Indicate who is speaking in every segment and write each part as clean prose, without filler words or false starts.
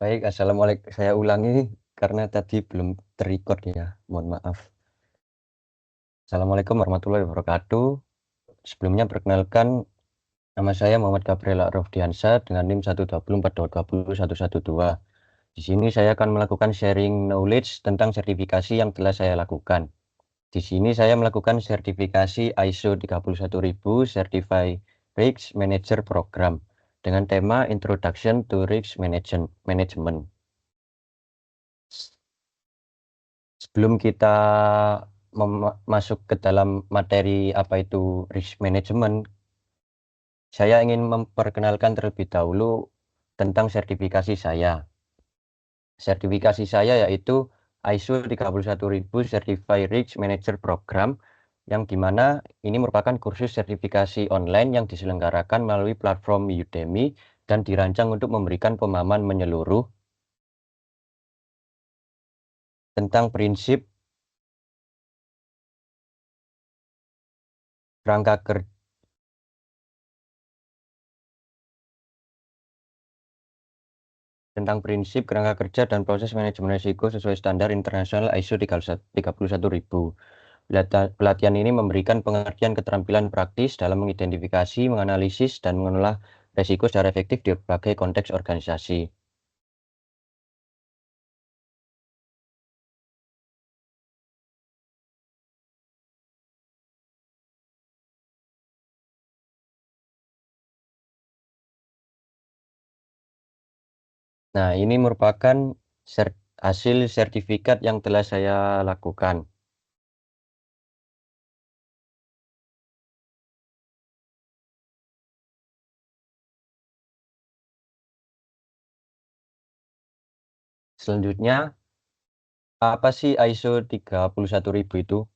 Speaker 1: Baik, assalamualaikum. Saya ulangi karena tadi belum ter-record ya, mohon maaf. Assalamualaikum warahmatullahi wabarakatuh. Sebelumnya perkenalkan, nama saya Muhammad Gabriel Rofdiansyah dengan NIM 120422112. Di sini saya akan melakukan sharing knowledge tentang sertifikasi yang telah saya lakukan. Di sini saya melakukan sertifikasi ISO 31000 Certified Risk Manager Program dengan tema Introduction to Risk Management. Sebelum kita masuk ke dalam materi apa itu risk management, saya ingin memperkenalkan terlebih dahulu tentang sertifikasi saya. Sertifikasi saya yaitu ISO 31000 Certified Risk Manager Program, yang dimana ini merupakan kursus sertifikasi online yang diselenggarakan melalui platform Udemy dan dirancang untuk memberikan pemahaman menyeluruh tentang prinsip kerangka kerja dan proses manajemen risiko sesuai standar internasional ISO 31000. Pelatihan ini memberikan pengertian keterampilan praktis dalam mengidentifikasi, menganalisis, dan mengelola risiko secara efektif di berbagai konteks organisasi. Nah, ini merupakan hasil sertifikat yang telah saya lakukan. Selanjutnya, apa sih ISO 31000 itu?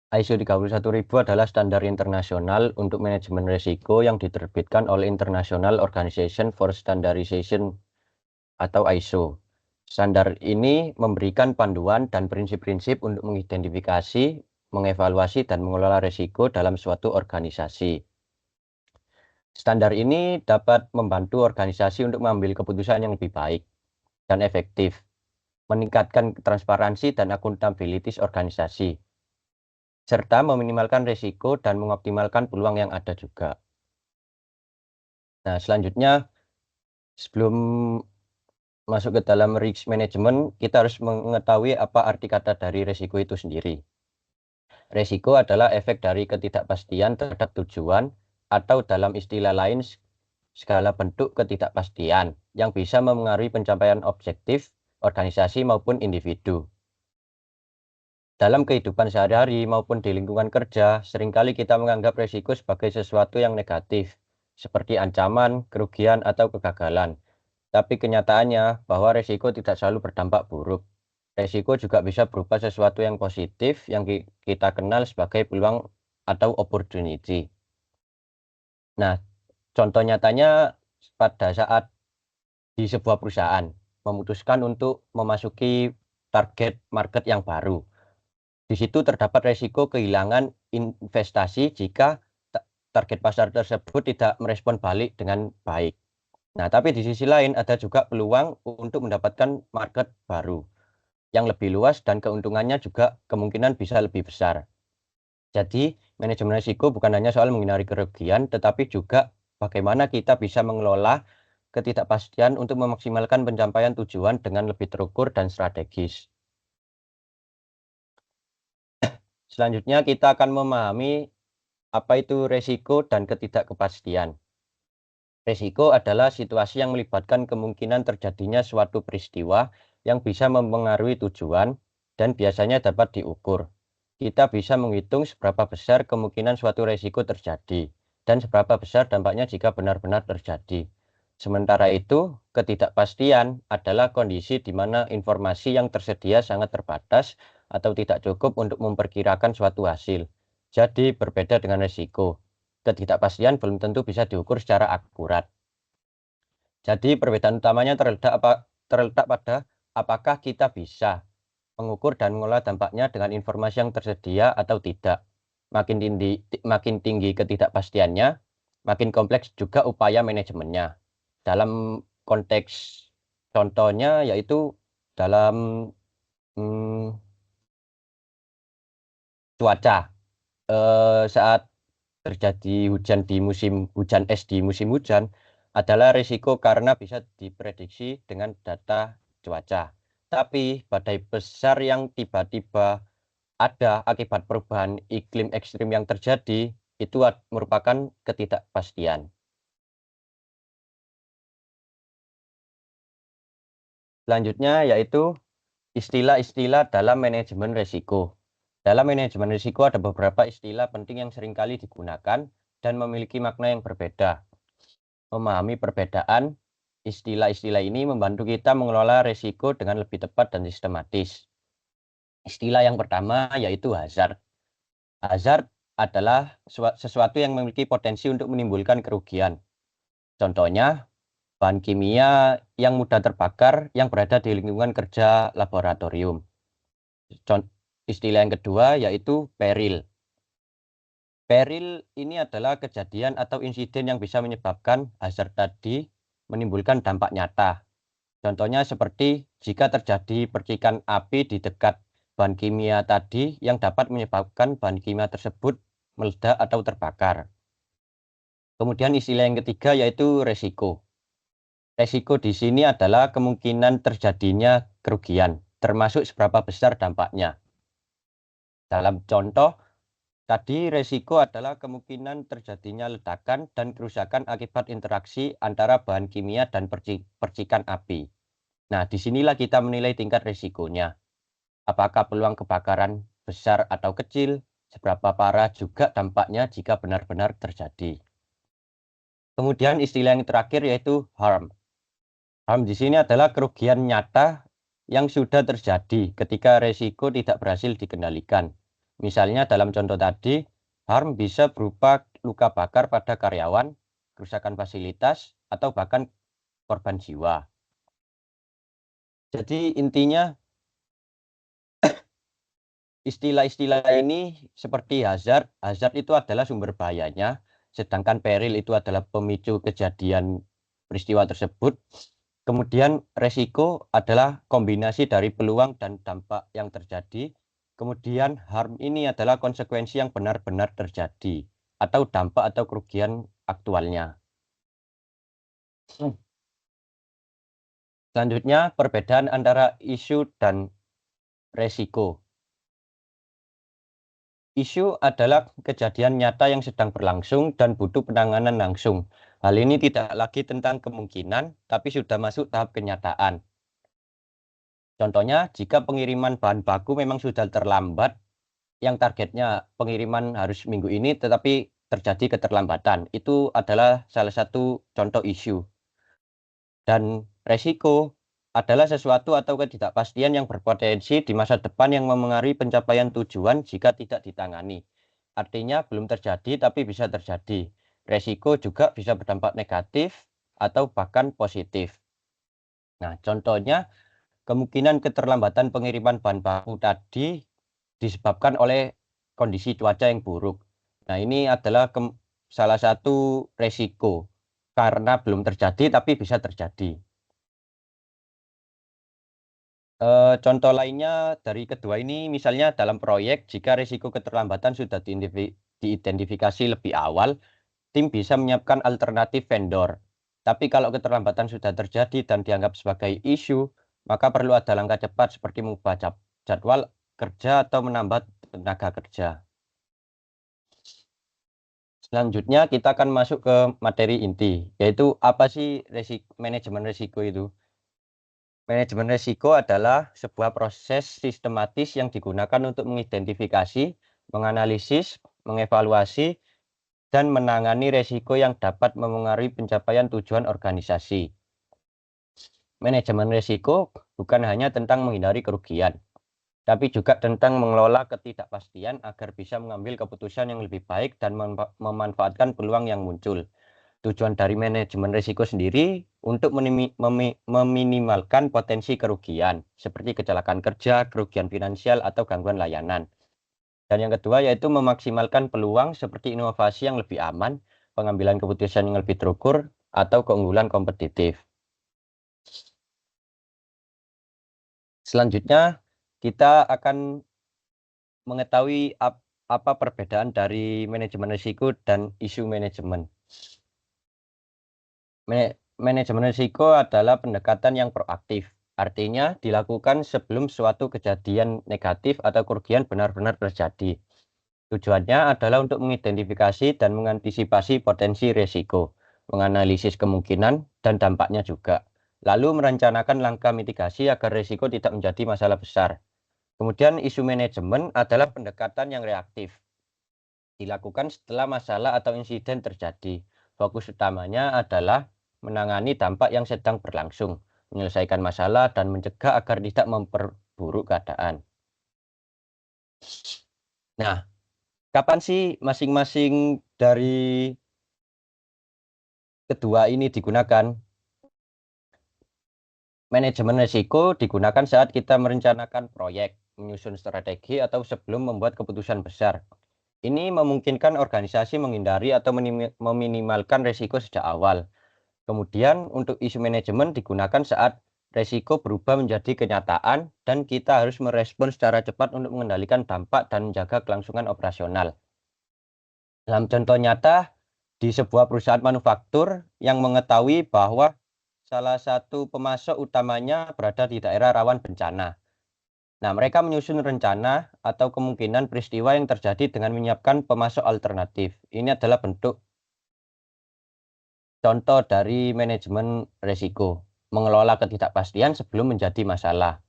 Speaker 1: ISO 31000 adalah standar internasional untuk manajemen risiko yang diterbitkan oleh International Organization for Standardization atau ISO. Standar ini memberikan panduan dan prinsip-prinsip untuk mengidentifikasi, mengevaluasi, dan mengelola risiko dalam suatu organisasi. Standar ini dapat membantu organisasi untuk mengambil keputusan yang lebih baik dan efektif, meningkatkan transparansi dan akuntabilitas organisasi, serta meminimalkan risiko dan mengoptimalkan peluang yang ada juga. Nah, selanjutnya, sebelum masuk ke dalam risk management, kita harus mengetahui apa arti kata dari risiko itu sendiri. Risiko adalah efek dari ketidakpastian terhadap tujuan, atau dalam istilah lain, segala bentuk ketidakpastian yang bisa mempengaruhi pencapaian objektif organisasi maupun individu. Dalam kehidupan sehari-hari maupun di lingkungan kerja, seringkali kita menganggap risiko sebagai sesuatu yang negatif, seperti ancaman, kerugian, atau kegagalan. Tapi kenyataannya bahwa risiko tidak selalu berdampak buruk. Risiko juga bisa berupa sesuatu yang positif yang kita kenal sebagai peluang atau opportunity. Nah, contoh nyatanya pada saat di sebuah perusahaan memutuskan untuk memasuki target market yang baru. Di situ terdapat risiko kehilangan investasi jika target pasar tersebut tidak merespon balik dengan baik. Nah, tapi di sisi lain ada juga peluang untuk mendapatkan market baru yang lebih luas dan keuntungannya juga kemungkinan bisa lebih besar. Jadi, manajemen risiko bukan hanya soal menghindari kerugian, tetapi juga bagaimana kita bisa mengelola ketidakpastian untuk memaksimalkan pencapaian tujuan dengan lebih terukur dan strategis. Selanjutnya, kita akan memahami apa itu risiko dan ketidakpastian. Risiko adalah situasi yang melibatkan kemungkinan terjadinya suatu peristiwa yang bisa mempengaruhi tujuan dan biasanya dapat diukur. Kita bisa menghitung seberapa besar kemungkinan suatu risiko terjadi dan seberapa besar dampaknya jika benar-benar terjadi. Sementara itu, ketidakpastian adalah kondisi di mana informasi yang tersedia sangat terbatas atau tidak cukup untuk memperkirakan suatu hasil. Jadi, berbeda dengan risiko. Ketidakpastian belum tentu bisa diukur secara akurat. Jadi perbedaan utamanya terletak pada apakah kita bisa mengukur dan mengelola dampaknya dengan informasi yang tersedia atau tidak. Makin tinggi ketidakpastiannya, makin kompleks juga upaya manajemennya. Dalam konteks Contohnya yaitu dalam hmm, cuaca. Saat terjadi hujan di musim hujan es di musim hujan adalah risiko karena bisa diprediksi dengan data cuaca. Tapi badai besar yang tiba-tiba ada akibat perubahan iklim ekstrim yang terjadi itu merupakan ketidakpastian. Selanjutnya yaitu istilah-istilah dalam manajemen risiko. Dalam manajemen risiko ada beberapa istilah penting yang seringkali digunakan dan memiliki makna yang berbeda. Memahami perbedaan istilah-istilah ini membantu kita mengelola risiko dengan lebih tepat dan sistematis. Istilah yang pertama yaitu hazard. Hazard adalah sesuatu yang memiliki potensi untuk menimbulkan kerugian. Contohnya, bahan kimia yang mudah terbakar yang berada di lingkungan kerja laboratorium. Istilah yang kedua yaitu peril. Peril ini adalah kejadian atau insiden yang bisa menyebabkan hazard tadi menimbulkan dampak nyata. Contohnya seperti jika terjadi percikan api di dekat bahan kimia tadi yang dapat menyebabkan bahan kimia tersebut meledak atau terbakar. Kemudian istilah yang ketiga yaitu resiko. Resiko di sini adalah kemungkinan terjadinya kerugian, termasuk seberapa besar dampaknya. Dalam contoh, tadi resiko adalah kemungkinan terjadinya ledakan dan kerusakan akibat interaksi antara bahan kimia dan percikan api. Nah, disinilah kita menilai tingkat resikonya. Apakah peluang kebakaran besar atau kecil, seberapa parah juga dampaknya jika benar-benar terjadi. Kemudian istilah yang terakhir yaitu harm. Harm di sini adalah kerugian nyata yang sudah terjadi ketika resiko tidak berhasil dikendalikan. Misalnya dalam contoh tadi, harm bisa berupa luka bakar pada karyawan, kerusakan fasilitas, atau bahkan korban jiwa. Jadi intinya istilah-istilah ini seperti hazard. Hazard itu adalah sumber bahayanya, sedangkan peril itu adalah pemicu kejadian peristiwa tersebut. Kemudian resiko adalah kombinasi dari peluang dan dampak yang terjadi. Kemudian harm ini adalah konsekuensi yang benar-benar terjadi atau dampak atau kerugian aktualnya. Selanjutnya, perbedaan antara isu dan resiko. Isu adalah kejadian nyata yang sedang berlangsung dan butuh penanganan langsung. Hal ini tidak lagi tentang kemungkinan, tapi sudah masuk tahap kenyataan. Contohnya, jika pengiriman bahan baku memang sudah terlambat, yang targetnya pengiriman harus minggu ini, tetapi terjadi keterlambatan. Itu adalah salah satu contoh isu. Dan resiko adalah sesuatu atau ketidakpastian yang berpotensi di masa depan yang memengaruhi pencapaian tujuan jika tidak ditangani. Artinya belum terjadi tapi bisa terjadi. Resiko juga bisa berdampak negatif atau bahkan positif. Nah, contohnya kemungkinan keterlambatan pengiriman bahan baku tadi disebabkan oleh kondisi cuaca yang buruk. Nah, ini adalah salah satu resiko karena belum terjadi tapi bisa terjadi. Contoh lainnya dari kedua ini misalnya dalam proyek jika risiko keterlambatan sudah diidentifikasi lebih awal, tim bisa menyiapkan alternatif vendor. Tapi kalau keterlambatan sudah terjadi dan dianggap sebagai isu, maka perlu ada langkah cepat seperti mengubah jadwal kerja atau menambah tenaga kerja. Selanjutnya kita akan masuk ke materi inti, yaitu apa sih manajemen risiko itu? Manajemen risiko adalah sebuah proses sistematis yang digunakan untuk mengidentifikasi, menganalisis, mengevaluasi, dan menangani risiko yang dapat memengaruhi pencapaian tujuan organisasi. Manajemen risiko bukan hanya tentang menghindari kerugian, tapi juga tentang mengelola ketidakpastian agar bisa mengambil keputusan yang lebih baik dan memanfaatkan peluang yang muncul. Tujuan dari manajemen risiko sendiri untuk meminimalkan potensi kerugian, seperti kecelakaan kerja, kerugian finansial, atau gangguan layanan. Dan yang kedua yaitu memaksimalkan peluang seperti inovasi yang lebih aman, pengambilan keputusan yang lebih terukur, atau keunggulan kompetitif. Selanjutnya, kita akan mengetahui apa perbedaan dari manajemen risiko dan isu manajemen. Manajemen risiko adalah pendekatan yang proaktif. Artinya dilakukan sebelum suatu kejadian negatif atau kerugian benar-benar terjadi. Tujuannya adalah untuk mengidentifikasi dan mengantisipasi potensi risiko, menganalisis kemungkinan dan dampaknya juga, lalu merencanakan langkah mitigasi agar risiko tidak menjadi masalah besar. Kemudian isu manajemen adalah pendekatan yang reaktif, dilakukan setelah masalah atau insiden terjadi. Fokus utamanya adalah menangani dampak yang sedang berlangsung, menyelesaikan masalah, dan mencegah agar tidak memperburuk keadaan. Nah, kapan sih masing-masing dari kedua ini digunakan? Manajemen risiko digunakan saat kita merencanakan proyek, menyusun strategi, atau sebelum membuat keputusan besar. Ini memungkinkan organisasi menghindari atau meminimalkan risiko sejak awal. Kemudian untuk isu manajemen digunakan saat risiko berubah menjadi kenyataan dan kita harus merespons secara cepat untuk mengendalikan dampak dan menjaga kelangsungan operasional. Dalam contoh nyata, di sebuah perusahaan manufaktur yang mengetahui bahwa salah satu pemasok utamanya berada di daerah rawan bencana. Nah, mereka menyusun rencana atau kemungkinan peristiwa yang terjadi dengan menyiapkan pemasok alternatif. Ini adalah bentuk contoh dari manajemen risiko, mengelola ketidakpastian sebelum menjadi masalah.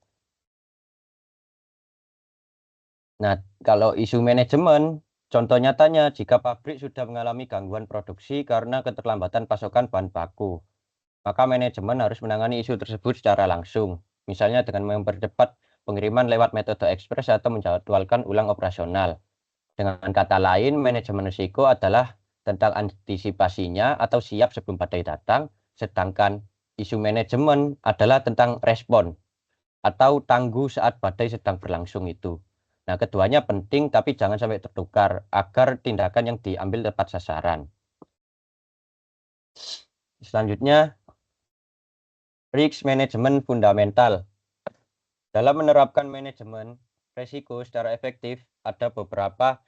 Speaker 1: Nah, kalau isu manajemen, contoh nyatanya jika pabrik sudah mengalami gangguan produksi karena keterlambatan pasokan bahan baku, maka manajemen harus menangani isu tersebut secara langsung, misalnya dengan mempercepat pengiriman lewat metode ekspres atau menjadwalkan ulang operasional. Dengan kata lain, manajemen risiko adalah tentang antisipasinya atau siap sebelum badai datang, sedangkan isu manajemen adalah tentang respon atau tangguh saat badai sedang berlangsung itu. Nah, keduanya penting tapi jangan sampai tertukar agar tindakan yang diambil tepat sasaran. Selanjutnya, risk management fundamental. Dalam menerapkan manajemen risiko secara efektif, ada beberapa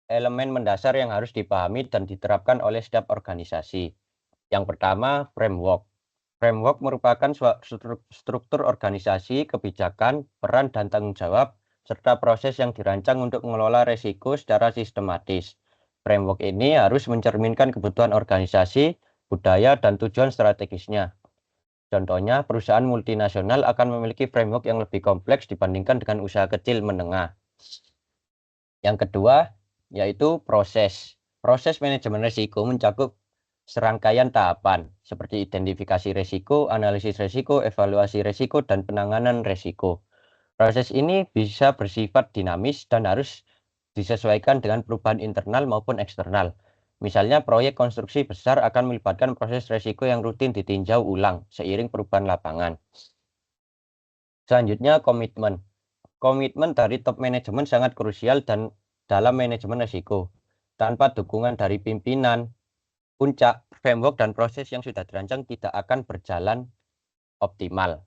Speaker 1: elemen mendasar yang harus dipahami dan diterapkan oleh setiap organisasi. Yang pertama, framework. Framework merupakan struktur organisasi, kebijakan, peran dan tanggung jawab, serta proses yang dirancang untuk mengelola risiko secara sistematis. Framework ini harus mencerminkan kebutuhan organisasi, budaya, dan tujuan strategisnya. Contohnya, perusahaan multinasional akan memiliki framework yang lebih kompleks dibandingkan dengan usaha kecil menengah. Yang kedua, yaitu proses. Proses manajemen risiko mencakup serangkaian tahapan seperti identifikasi risiko, analisis risiko, evaluasi risiko, dan penanganan risiko. Proses ini bisa bersifat dinamis dan harus disesuaikan dengan perubahan internal maupun eksternal. Misalnya, proyek konstruksi besar akan melibatkan proses risiko yang rutin ditinjau ulang seiring perubahan lapangan. Selanjutnya, komitmen. Komitmen dari top manajemen sangat krusial dan dalam manajemen risiko. Tanpa dukungan dari pimpinan, puncak, framework, dan proses yang sudah dirancang tidak akan berjalan optimal.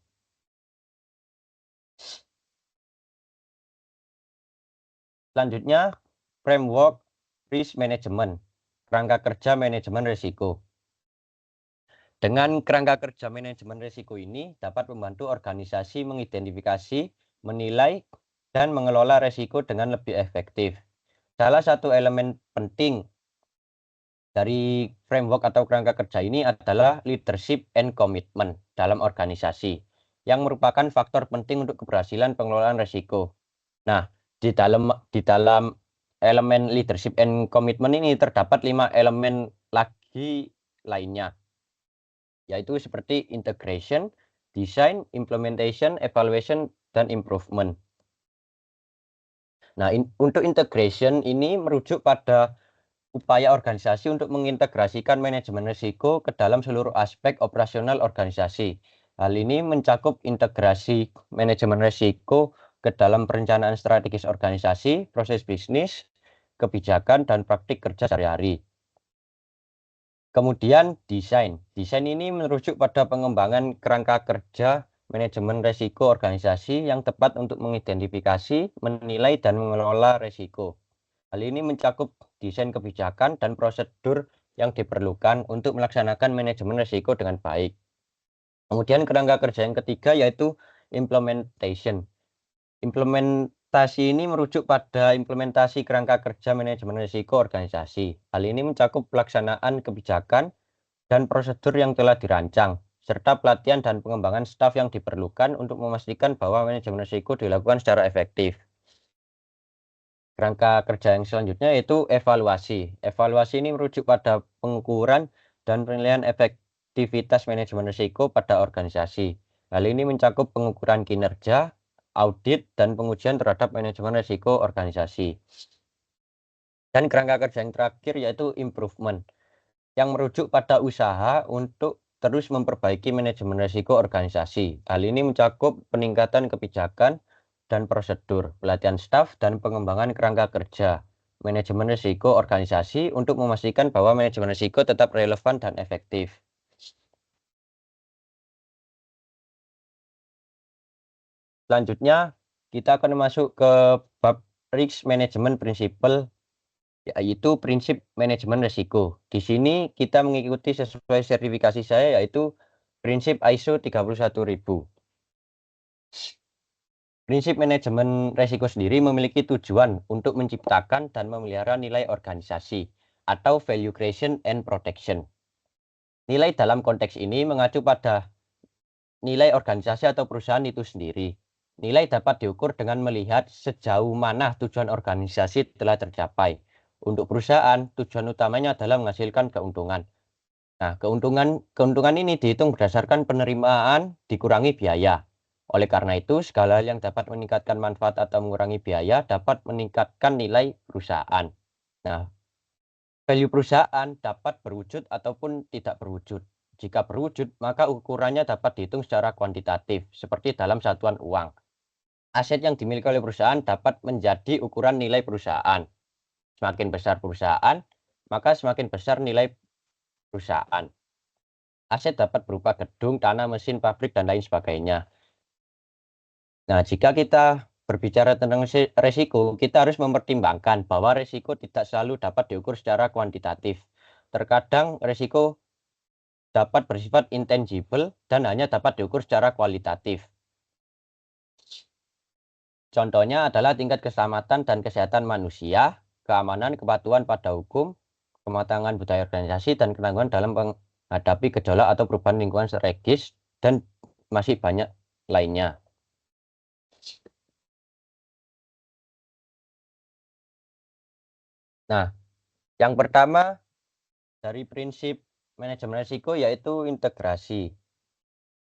Speaker 1: Selanjutnya, framework risk management, kerangka kerja manajemen risiko. Dengan kerangka kerja manajemen risiko ini dapat membantu organisasi mengidentifikasi, menilai, dan mengelola risiko dengan lebih efektif. Salah satu elemen penting dari framework atau kerangka kerja ini adalah leadership and commitment dalam organisasi, yang merupakan faktor penting untuk keberhasilan pengelolaan risiko. Nah, di dalam elemen leadership and commitment ini terdapat 5 elemen lagi lainnya, yaitu seperti integration, design, implementation, evaluation, dan improvement. Nah, untuk integration ini merujuk pada upaya organisasi untuk mengintegrasikan manajemen risiko ke dalam seluruh aspek operasional organisasi. Hal ini mencakup integrasi manajemen risiko ke dalam perencanaan strategis organisasi, proses bisnis, kebijakan, dan praktik kerja sehari-hari. Kemudian desain. Desain ini merujuk pada pengembangan kerangka kerja manajemen resiko organisasi yang tepat untuk mengidentifikasi, menilai, dan mengelola resiko. Hal ini mencakup desain kebijakan dan prosedur yang diperlukan untuk melaksanakan manajemen resiko dengan baik. Kemudian kerangka kerja yang ketiga yaitu implementation. Implementasi ini merujuk pada implementasi kerangka kerja manajemen risiko organisasi. Hal ini mencakup pelaksanaan kebijakan dan prosedur yang telah dirancang, serta pelatihan dan pengembangan staf yang diperlukan untuk memastikan bahwa manajemen risiko dilakukan secara efektif. Kerangka kerja yang selanjutnya yaitu evaluasi. Evaluasi ini merujuk pada pengukuran dan penilaian efektivitas manajemen risiko pada organisasi. Hal ini mencakup pengukuran kinerja, audit, dan pengujian terhadap manajemen risiko organisasi. Dan kerangka kerja yang terakhir yaitu improvement, yang merujuk pada usaha untuk terus memperbaiki manajemen risiko organisasi. Hal ini mencakup peningkatan kebijakan dan prosedur, pelatihan staf, dan pengembangan kerangka kerja manajemen risiko organisasi untuk memastikan bahwa manajemen risiko tetap relevan dan efektif. Selanjutnya, kita akan masuk ke bab risk management principle, yaitu prinsip manajemen risiko. Di sini kita mengikuti sesuai sertifikasi saya, yaitu prinsip ISO 31000. Prinsip manajemen risiko sendiri memiliki tujuan untuk menciptakan dan memelihara nilai organisasi atau value creation and protection. Nilai dalam konteks ini mengacu pada nilai organisasi atau perusahaan itu sendiri. Nilai dapat diukur dengan melihat sejauh mana tujuan organisasi telah tercapai. Untuk perusahaan, tujuan utamanya adalah menghasilkan keuntungan. Nah, keuntungan ini dihitung berdasarkan penerimaan dikurangi biaya. Oleh karena itu, segala hal yang dapat meningkatkan manfaat atau mengurangi biaya dapat meningkatkan nilai perusahaan. Nah, value perusahaan dapat berwujud ataupun tidak berwujud. Jika berwujud, maka ukurannya dapat dihitung secara kuantitatif, seperti dalam satuan uang. Aset yang dimiliki oleh perusahaan dapat menjadi ukuran nilai perusahaan. Semakin besar perusahaan, maka semakin besar nilai perusahaan. Aset dapat berupa gedung, tanah, mesin, pabrik, dan lain sebagainya. Nah, jika kita berbicara tentang resiko, kita harus mempertimbangkan bahwa resiko tidak selalu dapat diukur secara kuantitatif. Terkadang resiko dapat bersifat intangible dan hanya dapat diukur secara kualitatif. Contohnya adalah tingkat keselamatan dan kesehatan manusia, keamanan, kepatuhan pada hukum, kematangan budaya organisasi, dan ketangguhan dalam menghadapi gejolak atau perubahan lingkungan strategis, dan masih banyak lainnya. Nah, yang pertama dari prinsip manajemen risiko yaitu integrasi.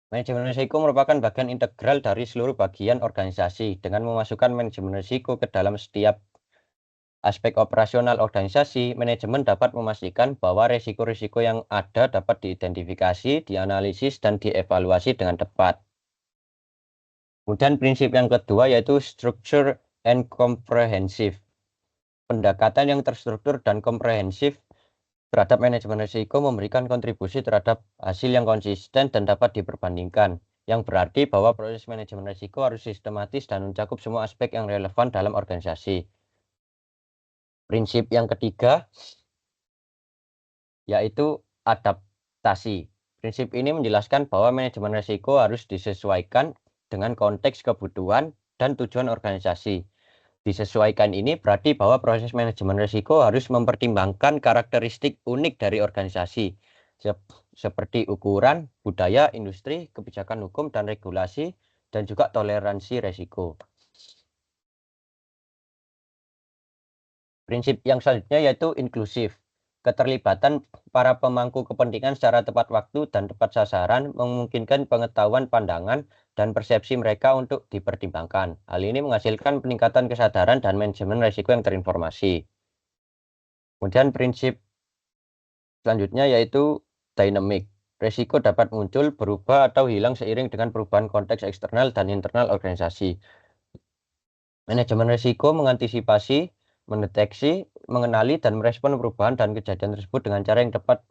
Speaker 1: Manajemen risiko merupakan bagian integral dari seluruh bagian organisasi. Dengan memasukkan manajemen risiko ke dalam setiap aspek operasional organisasi, manajemen dapat memastikan bahwa risiko-risiko yang ada dapat diidentifikasi, dianalisis, dan dievaluasi dengan tepat. Kemudian prinsip yang kedua yaitu structure and comprehensive. Pendekatan yang terstruktur dan komprehensif terhadap manajemen risiko memberikan kontribusi terhadap hasil yang konsisten dan dapat diperbandingkan, yang berarti bahwa proses manajemen risiko harus sistematis dan mencakup semua aspek yang relevan dalam organisasi. Prinsip yang ketiga yaitu adaptasi. Prinsip ini menjelaskan bahwa manajemen risiko harus disesuaikan dengan konteks kebutuhan dan tujuan organisasi. Disesuaikan ini berarti bahwa proses manajemen risiko harus mempertimbangkan karakteristik unik dari organisasi, seperti ukuran, budaya, industri, kebijakan hukum dan regulasi, dan juga toleransi risiko. Prinsip yang selanjutnya yaitu inklusif. Keterlibatan para pemangku kepentingan secara tepat waktu dan tepat sasaran memungkinkan pengetahuan pandangan dan persepsi mereka untuk dipertimbangkan. Hal ini menghasilkan peningkatan kesadaran dan manajemen risiko yang terinformasi. Kemudian prinsip selanjutnya yaitu dynamic. Risiko dapat muncul, berubah, atau hilang seiring dengan perubahan konteks eksternal dan internal organisasi. Manajemen risiko mengantisipasi, mendeteksi, mengenali, dan merespon perubahan dan kejadian tersebut dengan cara yang tepat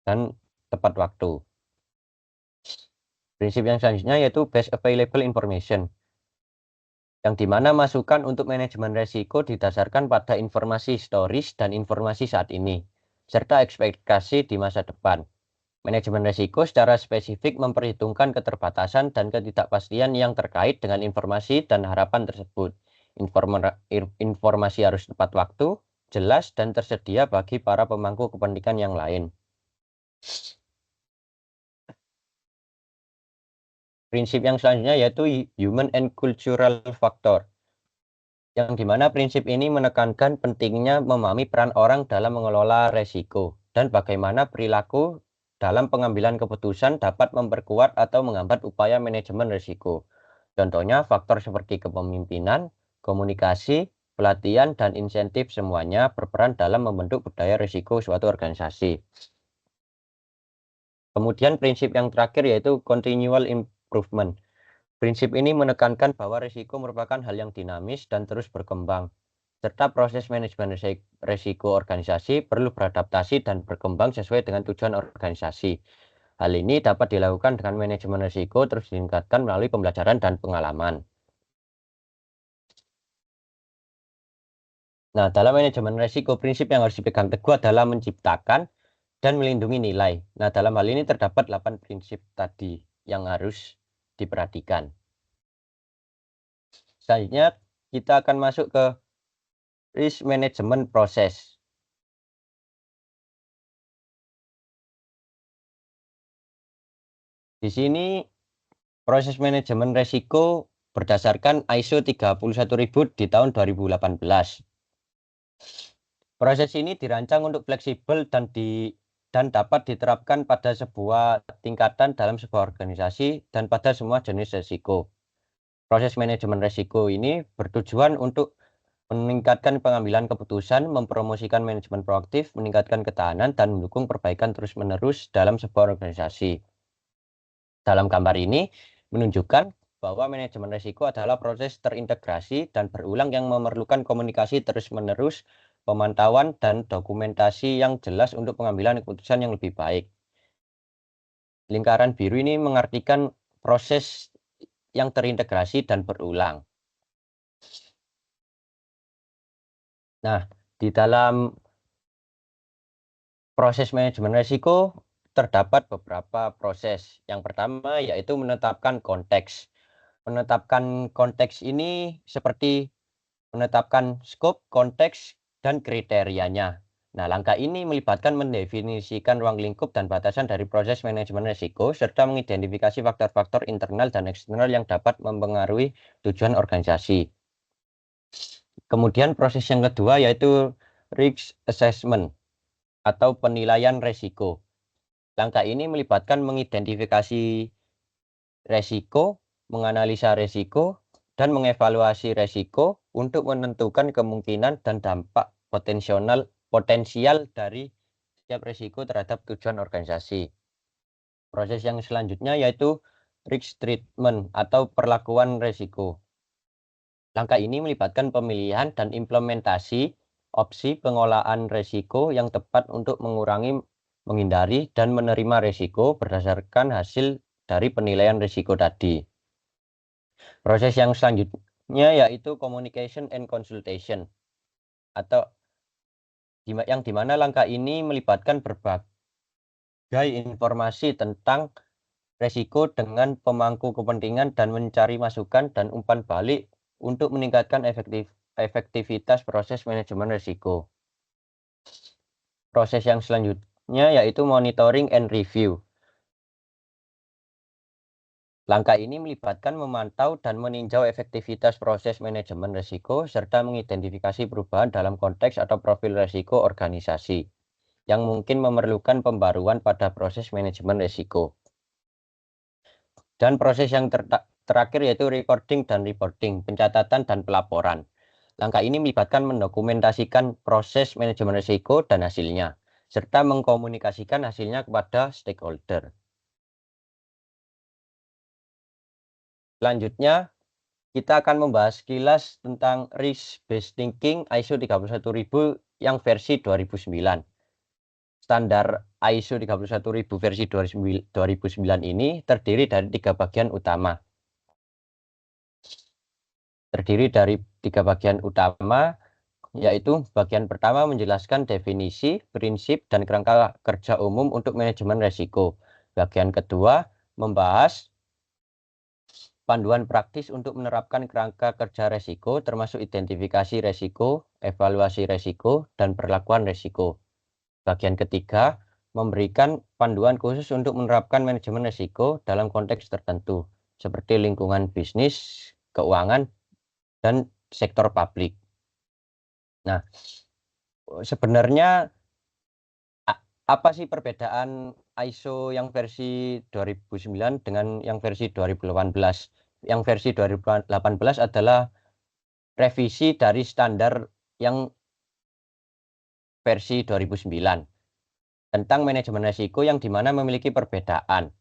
Speaker 1: dan tepat waktu. Prinsip yang selanjutnya yaitu Best Available Information, yang dimana masukan untuk manajemen resiko didasarkan pada informasi historis dan informasi saat ini, serta ekspektasi di masa depan. Manajemen resiko secara spesifik memperhitungkan keterbatasan dan ketidakpastian yang terkait dengan informasi dan harapan tersebut. Informasi harus tepat waktu, jelas, dan tersedia bagi para pemangku kepentingan yang lain. Prinsip yang selanjutnya yaitu Human and Cultural Factor, yang dimana prinsip ini menekankan pentingnya memahami peran orang dalam mengelola resiko dan bagaimana perilaku dalam pengambilan keputusan dapat memperkuat atau menghambat upaya manajemen risiko. Contohnya faktor seperti kepemimpinan, komunikasi, pelatihan, dan insentif semuanya berperan dalam membentuk budaya risiko suatu organisasi. Kemudian prinsip yang terakhir yaitu continual improvement. Prinsip ini menekankan bahwa risiko merupakan hal yang dinamis dan terus berkembang, serta proses manajemen risiko organisasi perlu beradaptasi dan berkembang sesuai dengan tujuan organisasi. Hal ini dapat dilakukan dengan manajemen risiko terus ditingkatkan melalui pembelajaran dan pengalaman. Nah, dalam manajemen risiko, prinsip yang harus dipegang teguh adalah menciptakan dan melindungi nilai. Nah, dalam hal ini terdapat 8 prinsip tadi yang harus diperhatikan. Selanjutnya, kita akan masuk ke risk management process. Di sini proses manajemen risiko berdasarkan ISO 31000 di tahun 2018. Proses ini dirancang untuk fleksibel dan dapat diterapkan pada sebuah tingkatan dalam sebuah organisasi dan pada semua jenis risiko. Proses manajemen risiko ini bertujuan untuk meningkatkan pengambilan keputusan, mempromosikan manajemen proaktif, meningkatkan ketahanan, dan mendukung perbaikan terus-menerus dalam sebuah organisasi. Dalam gambar ini menunjukkan bahwa manajemen risiko adalah proses terintegrasi dan berulang yang memerlukan komunikasi terus-menerus, pemantauan, dan dokumentasi yang jelas untuk pengambilan keputusan yang lebih baik. Lingkaran biru ini mengartikan proses yang terintegrasi dan berulang. Nah, di dalam proses manajemen risiko terdapat beberapa proses. Yang pertama yaitu menetapkan konteks. Menetapkan konteks ini seperti menetapkan skop, konteks, dan kriterianya. Nah, langkah ini melibatkan mendefinisikan ruang lingkup dan batasan dari proses manajemen risiko, serta mengidentifikasi faktor-faktor internal dan eksternal yang dapat mempengaruhi tujuan organisasi. Kemudian proses yang kedua yaitu risk assessment atau penilaian risiko. Langkah ini melibatkan mengidentifikasi risiko, menganalisa risiko, dan mengevaluasi risiko untuk menentukan kemungkinan dan dampak potensial dari setiap risiko terhadap tujuan organisasi. Proses yang selanjutnya yaitu risk treatment atau perlakuan risiko. Langkah ini melibatkan pemilihan dan implementasi opsi pengolahan risiko yang tepat untuk mengurangi, menghindari, dan menerima risiko berdasarkan hasil dari penilaian risiko tadi. Proses yang selanjutnya yaitu communication and consultation, atau yang dimana langkah ini melibatkan berbagai informasi tentang risiko dengan pemangku kepentingan dan mencari masukan dan umpan balik untuk meningkatkan efektivitas proses manajemen risiko. Proses yang selanjutnya yaitu monitoring and review. Langkah ini melibatkan memantau dan meninjau efektivitas proses manajemen risiko serta mengidentifikasi perubahan dalam konteks atau profil risiko organisasi yang mungkin memerlukan pembaruan pada proses manajemen risiko. Dan proses yang terakhir yaitu recording dan reporting, pencatatan dan pelaporan. Langkah ini melibatkan mendokumentasikan proses manajemen risiko dan hasilnya, serta mengkomunikasikan hasilnya kepada stakeholder. Selanjutnya, kita akan membahas sekilas tentang risk-based thinking ISO 31000 yang versi 2009. Standar ISO 31000 versi 2009 ini terdiri dari 3 bagian utama. Yaitu bagian pertama menjelaskan definisi, prinsip, dan kerangka kerja umum untuk manajemen resiko. Bagian kedua membahas panduan praktis untuk menerapkan kerangka kerja resiko, termasuk identifikasi resiko, evaluasi resiko, dan perlakuan resiko. Bagian ketiga memberikan panduan khusus untuk menerapkan manajemen resiko dalam konteks tertentu, seperti lingkungan bisnis, keuangan, dan sektor publik. Nah, sebenarnya apa sih perbedaan ISO yang versi 2009 dengan yang versi 2018? Yang versi 2018 adalah revisi dari standar yang versi 2009 tentang manajemen risiko yang dimana memiliki perbedaan.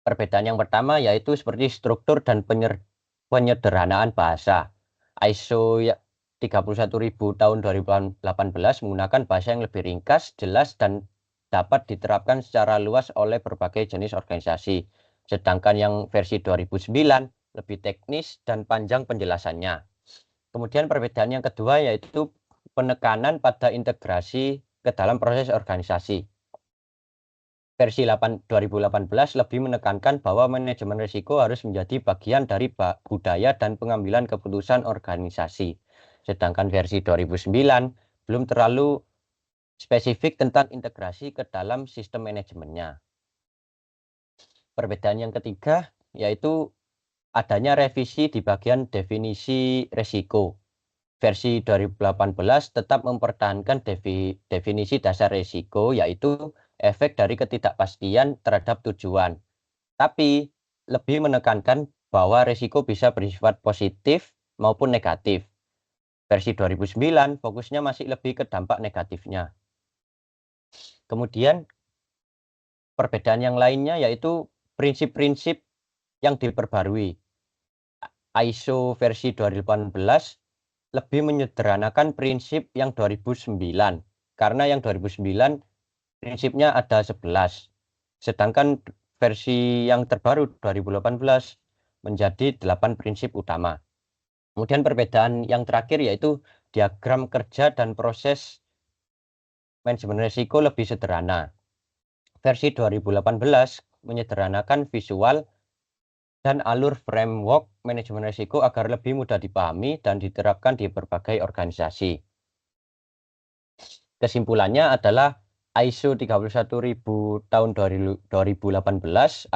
Speaker 1: Perbedaan yang pertama yaitu seperti struktur dan penyederhanaan bahasa. ISO 31000 tahun 2018 menggunakan bahasa yang lebih ringkas, jelas, dan dapat diterapkan secara luas oleh berbagai jenis organisasi. Sedangkan yang versi 2009 lebih teknis dan panjang penjelasannya. Kemudian perbedaan yang kedua yaitu penekanan pada integrasi ke dalam proses organisasi. Versi 2018 lebih menekankan bahwa manajemen risiko harus menjadi bagian dari budaya dan pengambilan keputusan organisasi. Sedangkan versi 2009 belum terlalu spesifik tentang integrasi ke dalam sistem manajemennya. Perbedaan yang ketiga yaitu adanya revisi di bagian definisi risiko. Versi 2018 tetap mempertahankan definisi dasar risiko, yaitu efek dari ketidakpastian terhadap tujuan. Tapi lebih menekankan bahwa risiko bisa bersifat positif maupun negatif. Versi 2009 fokusnya masih lebih ke dampak negatifnya. Kemudian perbedaan yang lainnya yaitu prinsip-prinsip yang diperbarui. ISO versi 2018 lebih menyederhanakan prinsip yang 2009 karena yang 2009 prinsipnya ada 11. Sedangkan versi yang terbaru 2018 menjadi 8 prinsip utama. Kemudian perbedaan yang terakhir yaitu diagram kerja dan proses manajemen risiko lebih sederhana. Versi 2018 menyederhanakan visual dan alur framework manajemen risiko agar lebih mudah dipahami dan diterapkan di berbagai organisasi. Kesimpulannya adalah ISO 31000 tahun 2018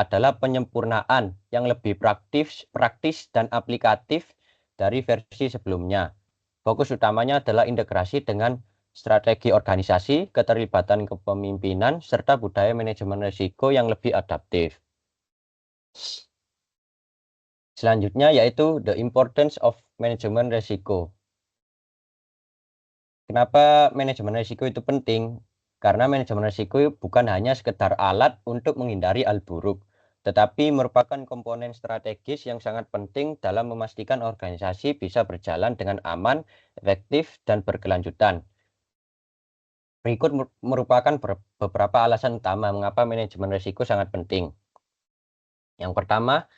Speaker 1: adalah penyempurnaan yang lebih praktis dan aplikatif dari versi sebelumnya. Fokus utamanya adalah integrasi dengan strategi organisasi, keterlibatan kepemimpinan, serta budaya manajemen risiko yang lebih adaptif. Selanjutnya yaitu the importance of manajemen risiko. Kenapa manajemen risiko itu penting? Karena manajemen risiko bukan hanya sekedar alat untuk menghindari hal buruk, tetapi merupakan komponen strategis yang sangat penting dalam memastikan organisasi bisa berjalan dengan aman, efektif, dan berkelanjutan. Berikut merupakan beberapa alasan utama mengapa manajemen risiko sangat penting. Yang pertama,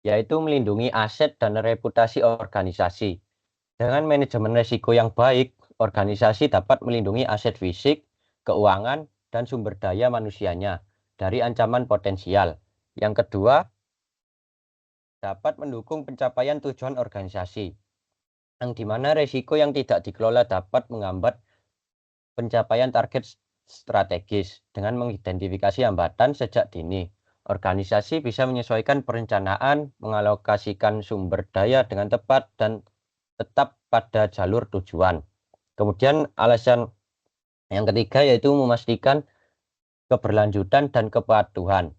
Speaker 1: yaitu melindungi aset dan reputasi organisasi. Dengan manajemen risiko yang baik, organisasi dapat melindungi aset fisik, keuangan, dan sumber daya manusianya dari ancaman potensial. Yang kedua, dapat mendukung pencapaian tujuan organisasi, yang dimana risiko yang tidak dikelola dapat menghambat pencapaian target strategis. Dengan mengidentifikasi hambatan sejak dini, organisasi bisa menyesuaikan perencanaan, mengalokasikan sumber daya dengan tepat, dan tetap pada jalur tujuan. Kemudian alasan yang ketiga yaitu memastikan keberlanjutan dan kepatuhan.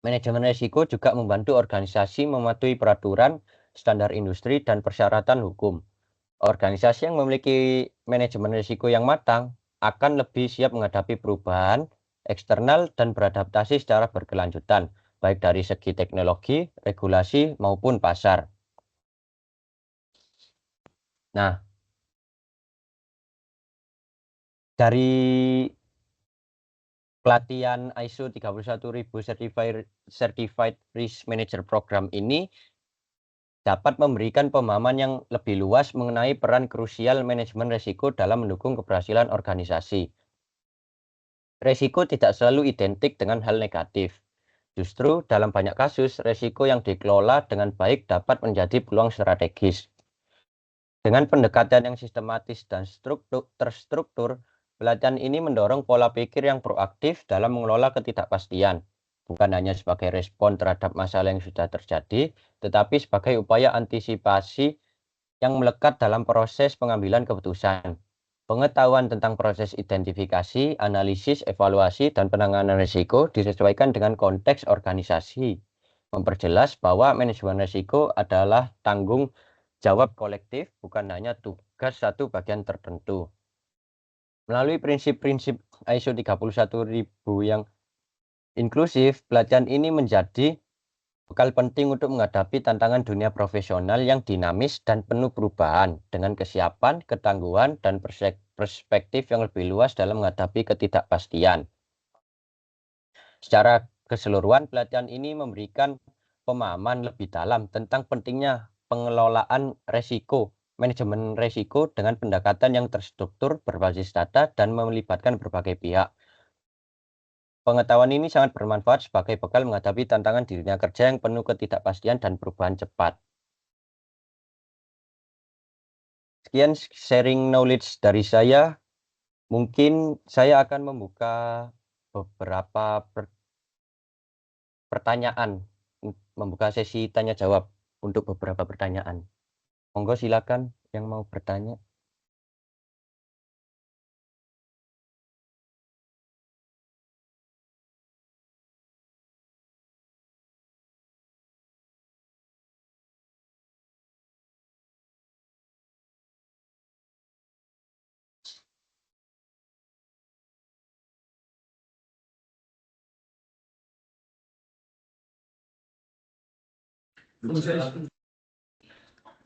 Speaker 1: Manajemen risiko juga membantu organisasi mematuhi peraturan, standar industri, dan persyaratan hukum. Organisasi yang memiliki manajemen risiko yang matang akan lebih siap menghadapi perubahan eksternal dan beradaptasi secara berkelanjutan, baik dari segi teknologi, regulasi, maupun pasar. Nah, Dari pelatihan ISO 31000 Certified Risk Manager Program ini dapat memberikan pemahaman yang lebih luas mengenai peran krusial manajemen risiko dalam mendukung keberhasilan organisasi. Risiko tidak selalu identik dengan hal negatif. Justru dalam banyak kasus, risiko yang dikelola dengan baik dapat menjadi peluang strategis. Dengan pendekatan yang sistematis dan terstruktur, pelatihan ini mendorong pola pikir yang proaktif dalam mengelola ketidakpastian, bukan hanya sebagai respon terhadap masalah yang sudah terjadi, tetapi sebagai upaya antisipasi yang melekat dalam proses pengambilan keputusan. Pengetahuan tentang proses identifikasi, analisis, evaluasi, dan penanganan risiko disesuaikan dengan konteks organisasi, memperjelas bahwa manajemen risiko adalah tanggung jawab kolektif, bukan hanya tugas satu bagian tertentu. Melalui prinsip-prinsip ISO 31000 yang inklusif, pelatihan ini menjadi bekal penting untuk menghadapi tantangan dunia profesional yang dinamis dan penuh perubahan, dengan kesiapan, ketangguhan, dan perspektif yang lebih luas dalam menghadapi ketidakpastian. Secara keseluruhan, pelatihan ini memberikan pemahaman lebih dalam tentang pentingnya pengelolaan resiko, manajemen resiko dengan pendekatan yang terstruktur, berbasis data, dan melibatkan berbagai pihak. Pengetahuan ini sangat bermanfaat sebagai bekal menghadapi tantangan di dunia kerja yang penuh ketidakpastian dan perubahan cepat. Sekian sharing knowledge dari saya. Mungkin saya akan membuka beberapa pertanyaan, membuka sesi tanya jawab untuk beberapa pertanyaan. Monggo silakan yang mau bertanya.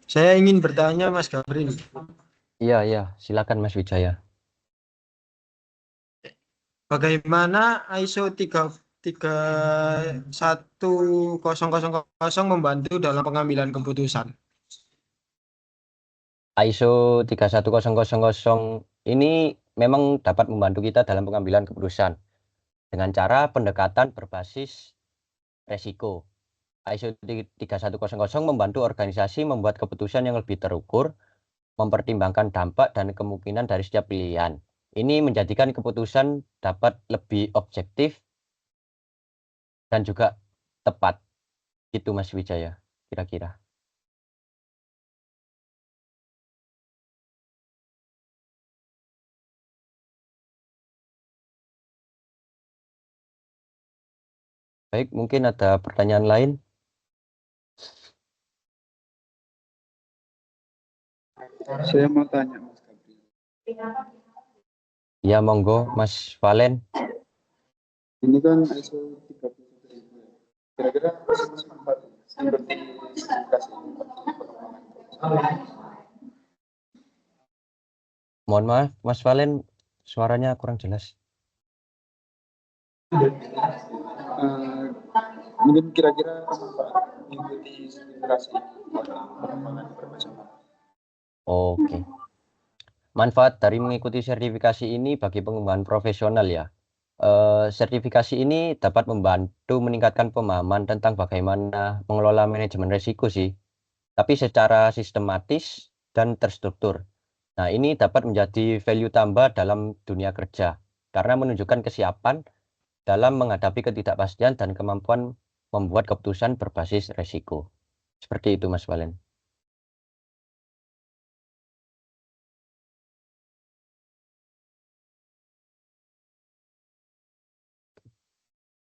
Speaker 2: Saya ingin bertanya, Mas Gabrin.
Speaker 1: Iya, silakan Mas Wijaya.
Speaker 2: Bagaimana ISO 31000 membantu dalam pengambilan keputusan?
Speaker 1: ISO 31000 ini memang dapat membantu kita dalam pengambilan keputusan dengan cara pendekatan berbasis resiko. ISO 31000 membantu organisasi membuat keputusan yang lebih terukur, mempertimbangkan dampak dan kemungkinan dari setiap pilihan. Ini menjadikan keputusan dapat lebih objektif dan juga tepat. Itu Mas Wijaya, kira-kira. Baik, mungkin ada pertanyaan lain?
Speaker 3: Saya mau tanya, Mas Gabri.
Speaker 1: Ya, monggo, Mas Valen.
Speaker 3: Ini kan ISO 31000 ya. Kira-kira sempat seperti sertifikasi
Speaker 1: Mohon maaf, Mas Valen, suaranya kurang jelas.
Speaker 3: Mungkin kira-kira mengikuti sertifikasi pengembangan bersama.
Speaker 1: Oke. Manfaat dari mengikuti sertifikasi ini bagi pengembangan profesional ya. Sertifikasi ini dapat membantu meningkatkan pemahaman tentang bagaimana mengelola manajemen risiko sih, tapi secara sistematis dan terstruktur. Nah, ini dapat menjadi value tambah dalam dunia kerja karena menunjukkan kesiapan dalam menghadapi ketidakpastian dan kemampuan membuat keputusan berbasis risiko. Seperti itu, Mas Valen.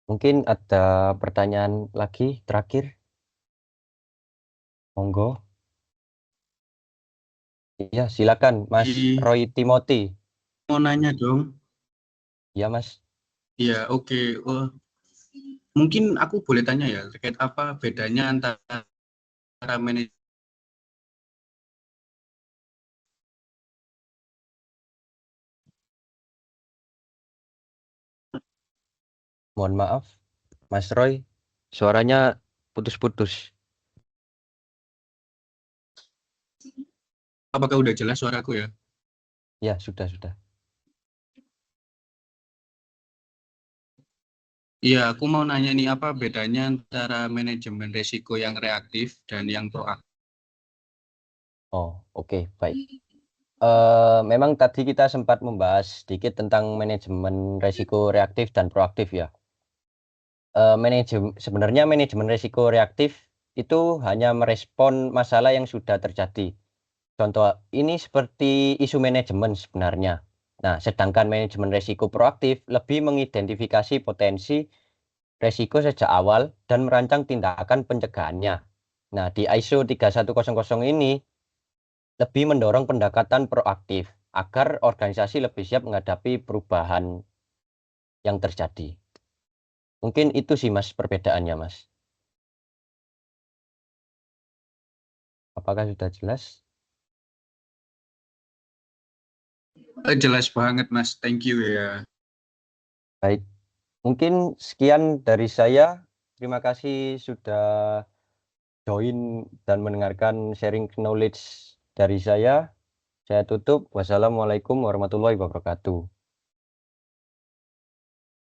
Speaker 1: Mungkin ada pertanyaan lagi terakhir. Monggo. Iya, silakan Mas Roy Timothy.
Speaker 4: Mau nanya dong.
Speaker 1: Ya, Mas.
Speaker 4: Ya, oke. Mungkin aku boleh tanya ya, terkait apa bedanya antara manajemen
Speaker 1: Mohon maaf, Mas Roy, suaranya putus-putus.
Speaker 4: Apakah udah jelas suaraku ya?
Speaker 1: Ya, sudah.
Speaker 4: Iya, aku mau nanya nih apa bedanya antara manajemen risiko yang reaktif dan yang proaktif.
Speaker 1: Oh, oke, baik. Memang tadi kita sempat membahas sedikit tentang manajemen risiko reaktif dan proaktif ya. Sebenarnya manajemen risiko reaktif itu hanya merespon masalah yang sudah terjadi. Contoh ini seperti isu manajemen sebenarnya. Nah, sedangkan manajemen risiko proaktif lebih mengidentifikasi potensi risiko sejak awal dan merancang tindakan pencegahannya. Nah, di ISO 3100 ini lebih mendorong pendekatan proaktif agar organisasi lebih siap menghadapi perubahan yang terjadi. Mungkin itu sih Mas perbedaannya Mas. Apakah sudah jelas?
Speaker 4: Jelas banget Mas, thank you ya.
Speaker 1: Baik, mungkin sekian dari saya. Terima kasih sudah join dan mendengarkan sharing knowledge dari saya. Saya tutup. Wassalamualaikum warahmatullahi wabarakatuh.